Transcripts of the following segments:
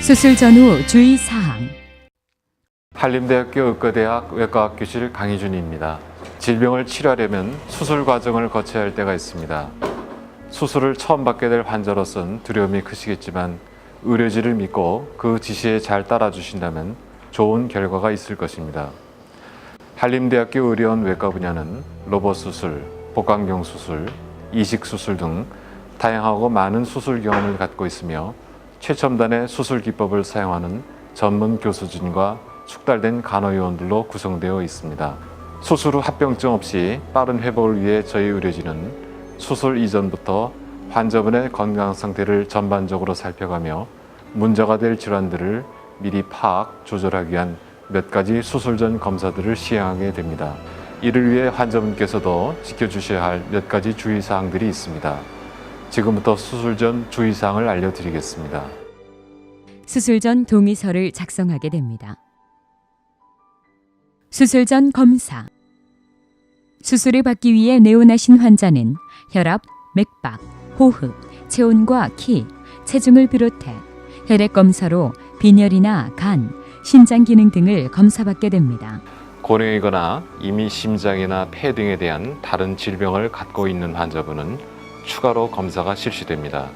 수술 전후 주의사항. 한림대학교 의과대학 외과학교실 강희준입니다. 질병을 치료하려면 수술 과정을 거쳐야 할 때가 있습니다. 수술을 처음 받게 될 환자로서는 두려움이 크시겠지만 의료진을 믿고 그 지시에 잘 따라주신다면 좋은 결과가 있을 것입니다. 한림대학교 의료원 외과 분야는 로봇 수술, 복강경 수술, 이식 수술 등 다양하고 많은 수술 경험을 갖고 있으며 최첨단의 수술 기법을 사용하는 전문 교수진과 숙달된 간호요원들로 구성되어 있습니다. 수술 후 합병증 없이 빠른 회복을 위해 저희 의료진은 수술 이전부터 환자분의 건강 상태를 전반적으로 살펴가며 문제가 될 질환들을 미리 파악, 조절하기 위한 몇 가지 수술 전 검사들을 시행하게 됩니다. 이를 위해 환자분께서도 지켜주셔야 할 몇 가지 주의사항들이 있습니다. 지금부터 수술 전 주의사항을 알려드리겠습니다. 수술 전 동의서를 작성하게 됩니다. 수술 전 검사. 수술을 받기 위해 내원하신 환자는 혈압, 맥박, 호흡, 체온과 키, 체중을 비롯해 혈액 검사로 빈혈이나 간, 신장 기능 등을 검사받게 됩니다. 고령이거나 이미 심장이나 폐 등에 대한 다른 질병을 갖고 있는 환자분은 추가로 검사가 실시됩니다.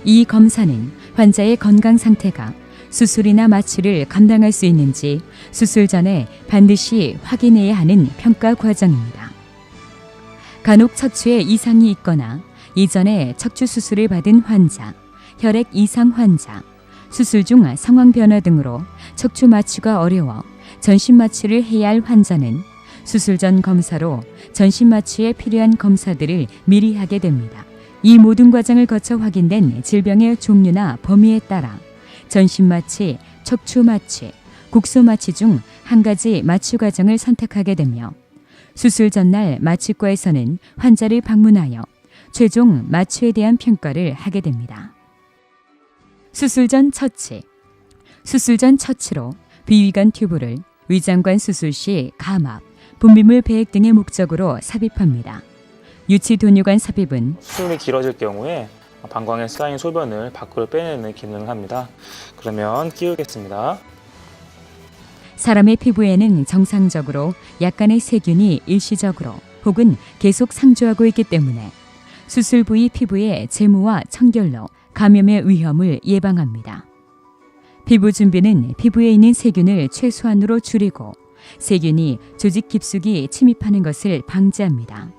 이 검사는 환자의 건강 상태가 수술이나 마취를 감당할 수 있는지 수술 전에 반드시 확인해야 하는 평가 과정입니다. 간혹 척추에 이상이 있거나 이전에 척추 수술을 받은 환자, 혈액 이상 환자, 수술 중 상황 변화 등으로 척추 마취가 어려워 전신 마취를 해야 할 환자는 수술 전 검사로 전신 마취에 필요한 검사들을 미리 하게 됩니다. 이 모든 과정을 거쳐 확인된 질병의 종류나 범위에 따라 전신 마취, 척추 마취, 국소 마취 중 한 가지 마취 과정을 선택하게 되며 수술 전날 마취과에서는 환자를 방문하여 최종 마취에 대한 평가를 하게 됩니다. 수술 전 처치. 수술 전 처치로 비위관 튜브를 위장관 수술 시 감압, 분비물 배액 등의 목적으로 삽입합니다. 유치도뇨관 삽입은 수술이 길어질 경우에 방광에 쌓인 소변을 밖으로 빼내는 기능을 합니다. 그러면 끼우겠습니다. 사람의 피부에는 정상적으로 약간의 세균이 일시적으로 혹은 계속 상주하고 있기 때문에 수술 부위 피부의 제모와 청결로 감염의 위험을 예방합니다. 피부 준비는 피부에 있는 세균을 최소한으로 줄이고 세균이 조직 깊숙이 침입하는 것을 방지합니다.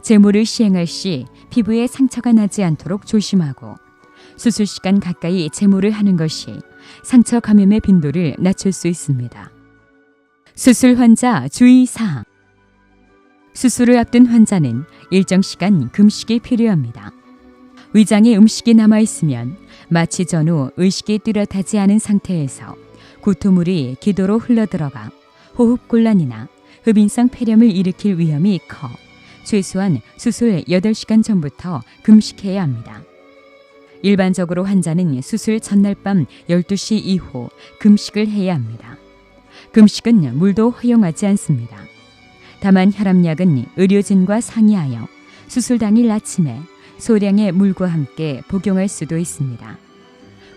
제모를 시행할 시 피부에 상처가 나지 않도록 조심하고 수술 시간 가까이 제모를 하는 것이 상처 감염의 빈도를 낮출 수 있습니다. 수술 환자 주의사항. 수술을 앞둔 환자는 일정 시간 금식이 필요합니다. 위장에 음식이 남아있으면 마취 전후 의식이 뚜렷하지 않은 상태에서 구토물이 기도로 흘러들어가 호흡곤란이나 흡인성 폐렴을 일으킬 위험이 커 최소한 수술 8시간 전부터 금식해야 합니다. 일반적으로 환자는 수술 전날 밤 12시 이후 금식을 해야 합니다. 금식은 물도 허용하지 않습니다. 다만 혈압약은 의료진과 상의하여 수술 당일 아침에 소량의 물과 함께 복용할 수도 있습니다.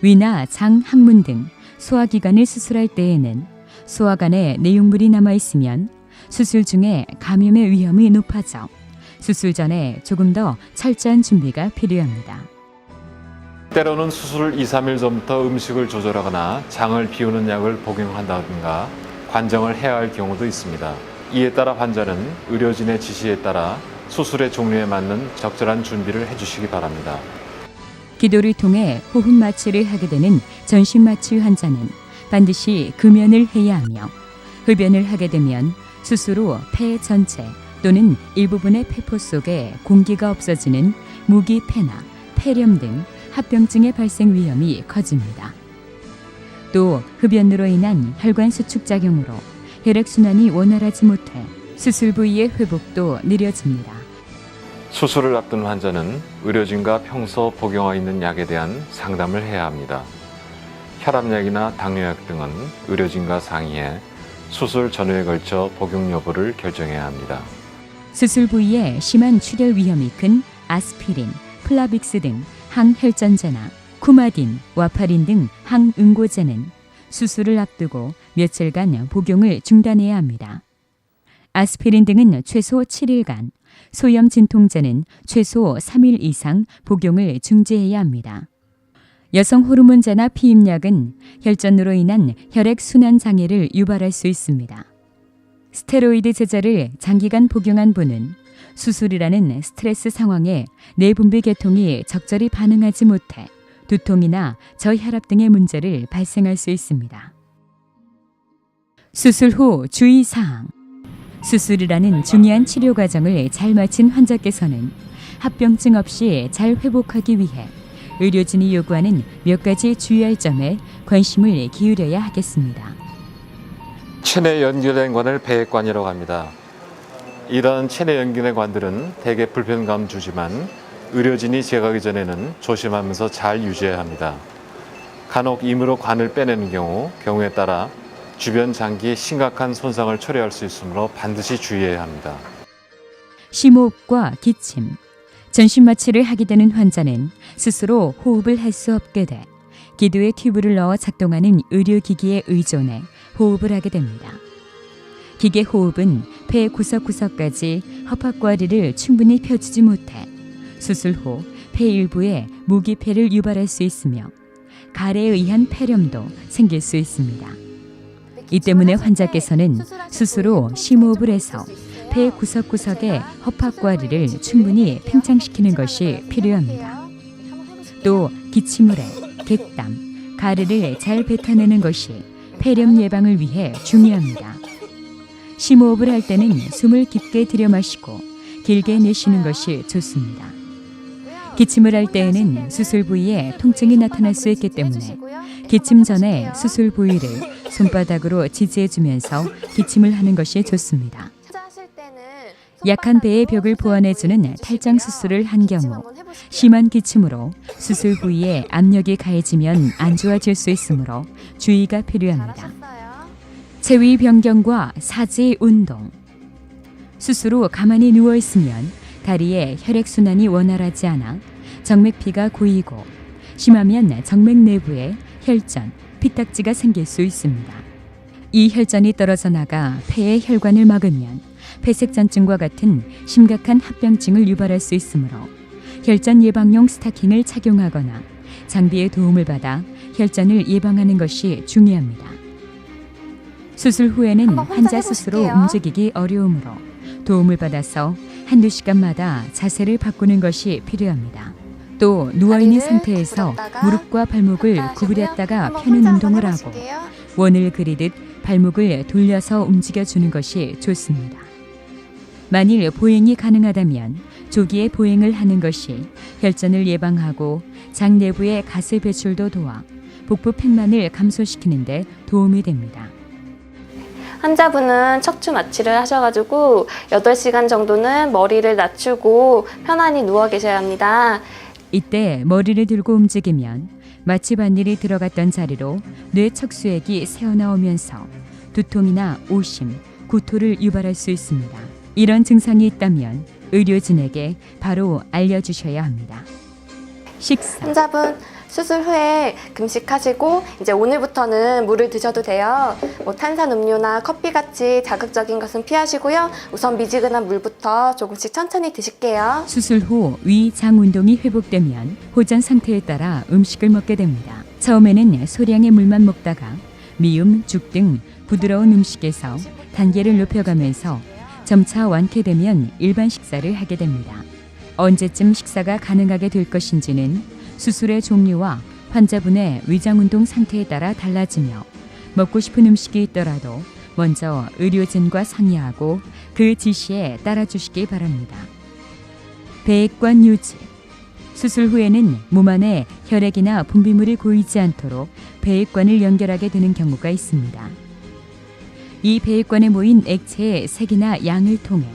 위나 장, 항문 등 소화기관을 수술할 때에는 소화관에 내용물이 남아있으면 수술 중에 감염의 위험이 높아져 수술 전에 조금 더 철저한 준비가 필요합니다. 때로는 수술 2, 3일 전부터 음식을 조절하거나 장을 비우는 약을 복용한다든가 관정을 해야 할 경우도 있습니다. 이에 따라 환자는 의료진의 지시에 따라 수술의 종류에 맞는 적절한 준비를 해주시기 바랍니다. 기도를 통해 호흡 마취를 하게 되는 전신 마취 환자는 반드시 금연을 해야 하며 흡연을 하게 되면 수술 후 폐 전체 또는 일부분의 폐포 속에 공기가 없어지는 무기폐나 폐렴 등 합병증의 발생 위험이 커집니다. 또 흡연으로 인한 혈관 수축 작용으로 혈액순환이 원활하지 못해 수술 부위의 회복도 느려집니다. 수술을 앞둔 환자는 의료진과 평소 복용하고 있는 약에 대한 상담을 해야 합니다. 혈압약이나 당뇨약 등은 의료진과 상의해 수술 전후에 걸쳐 복용 여부를 결정해야 합니다. 수술 부위에 심한 출혈 위험이 큰 아스피린, 플라빅스 등 항혈전제나 쿠마딘, 와파린 등 항응고제는 수술을 앞두고 며칠간 복용을 중단해야 합니다. 아스피린 등은 최소 7일간, 소염 진통제는 최소 3일 이상 복용을 중지해야 합니다. 여성 호르몬제나 피임약은 혈전으로 인한 혈액 순환 장애를 유발할 수 있습니다. 스테로이드 제자를 장기간 복용한 분은 수술이라는 스트레스 상황에 내분비 계통이 적절히 반응하지 못해 두통이나 저혈압 등의 문제를 발생할 수 있습니다. 수술 후 주의사항. 수술이라는 중요한 치료 과정을 잘 마친 환자께서는 합병증 없이 잘 회복하기 위해 의료진이 요구하는 몇 가지 주의할 점에 관심을 기울여야 하겠습니다. 체내 연결된 관을 배액관이라고 합니다. 이러한 체내 연결된 관들은 대개 불편감 주지만 의료진이 제거하기 전에는 조심하면서 잘 유지해야 합니다. 간혹 임으로 관을 빼내는 경우에 따라 주변 장기에 심각한 손상을 초래할 수 있으므로 반드시 주의해야 합니다. 심호흡과 기침. 전신 마취를 하게 되는 환자는 스스로 호흡을 할 수 없게 돼 기도에 튜브를 넣어 작동하는 의료기기에 의존해 호흡을 하게 됩니다. 기계 호흡은 폐 구석구석까지 허파과리를 충분히 펴주지 못해 수술 후 폐 일부에 무기폐를 유발할 수 있으며 가래에 의한 폐렴도 생길 수 있습니다. 이 때문에 환자께서는 수술 후 심호흡을 해서 폐 구석구석의 허파과리를 충분히 팽창시키는 것이 필요합니다. 또 기침을 해 객담, 가래를 잘 뱉어내는 것이 폐렴 예방을 위해 중요합니다. 심호흡을 할 때는 숨을 깊게 들여 마시고 길게 내쉬는 것이 좋습니다. 기침을 할 때에는 수술 부위에 통증이 나타날 수 있기 때문에 기침 전에 수술 부위를 손바닥으로 지지해주면서 기침을 하는 것이 좋습니다. 약한 배의 벽을 보완해주는 탈장 수술을 한 경우 심한 기침으로 수술 부위에 압력이 가해지면 안 좋아질 수 있으므로 주의가 필요합니다. 체위 변경과 사지 운동. 수술 후 가만히 누워있으면 다리에 혈액순환이 원활하지 않아 정맥피가 고이고 심하면 정맥 내부에 혈전, 피딱지가 생길 수 있습니다. 이 혈전이 떨어져 나가 폐의 혈관을 막으면 폐색전증과 같은 심각한 합병증을 유발할 수 있으므로 혈전 예방용 스타킹을 착용하거나 장비의 도움을 받아 혈전을 예방하는 것이 중요합니다. 수술 후에는 환자 스스로 움직이기 어려우므로 도움을 받아서 한두 시간마다 자세를 바꾸는 것이 필요합니다. 또 누워있는 상태에서 무릎과 발목을 구부렸다가 펴는 운동을 하고 원을 그리듯 발목을 돌려서 움직여주는 것이 좋습니다. 만일 보행이 가능하다면 조기에 보행을 하는 것이 혈전을 예방하고 장 내부의 가스 배출도 도와 복부 팽만을 감소시키는 데 도움이 됩니다. 환자분은 척추 마취를 하셔가지고 8시간 정도는 머리를 낮추고 편안히 누워 계셔야 합니다. 이때 머리를 들고 움직이면 마취 바늘이 들어갔던 자리로 뇌 척수액이 새어나오면서 두통이나 오심, 구토를 유발할 수 있습니다. 이런 증상이 있다면 의료진에게 바로 알려주셔야 합니다. 식사. 환자분 수술 후에 금식하시고 이제 오늘부터는 물을 드셔도 돼요. 탄산음료나 커피같이 자극적인 것은 피하시고요. 우선 미지근한 물부터 조금씩 천천히 드실게요. 수술 후 위, 장 운동이 회복되면 호전 상태에 따라 음식을 먹게 됩니다. 처음에는 소량의 물만 먹다가 미음, 죽 등 부드러운 음식에서 단계를 높여가면서 점차 완쾌되면 일반 식사를 하게 됩니다. 언제쯤 식사가 가능하게 될 것인지는 수술의 종류와 환자분의 위장운동 상태에 따라 달라지며 먹고 싶은 음식이 있더라도 먼저 의료진과 상의하고 그 지시에 따라주시기 바랍니다. 배액관 유지. 수술 후에는 몸 안에 혈액이나 분비물이 고이지 않도록 배액관을 연결하게 되는 경우가 있습니다. 이 배액관에 모인 액체의 색이나 양을 통해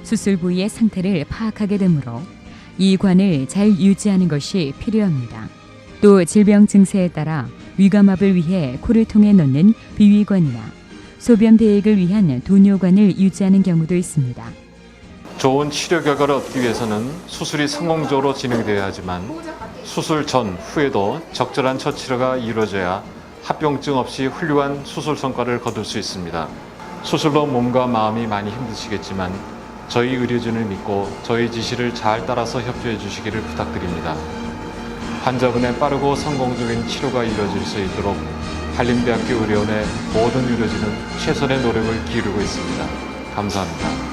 수술 부위의 상태를 파악하게 되므로 이 관을 잘 유지하는 것이 필요합니다. 또 질병 증세에 따라 위감압을 위해 코를 통해 넣는 비위관이나 소변 배액을 위한 도뇨관을 유지하는 경우도 있습니다. 좋은 치료 결과를 얻기 위해서는 수술이 성공적으로 진행되어야 하지만 수술 전, 후에도 적절한 처치가 이루어져야 합병증 없이 훌륭한 수술 성과를 거둘 수 있습니다. 수술로 몸과 마음이 많이 힘드시겠지만 저희 의료진을 믿고 저희 지시를 잘 따라서 협조해 주시기를 부탁드립니다. 환자분의 빠르고 성공적인 치료가 이루어질 수 있도록 한림대학교 의료원의 모든 의료진은 최선의 노력을 기울이고 있습니다. 감사합니다.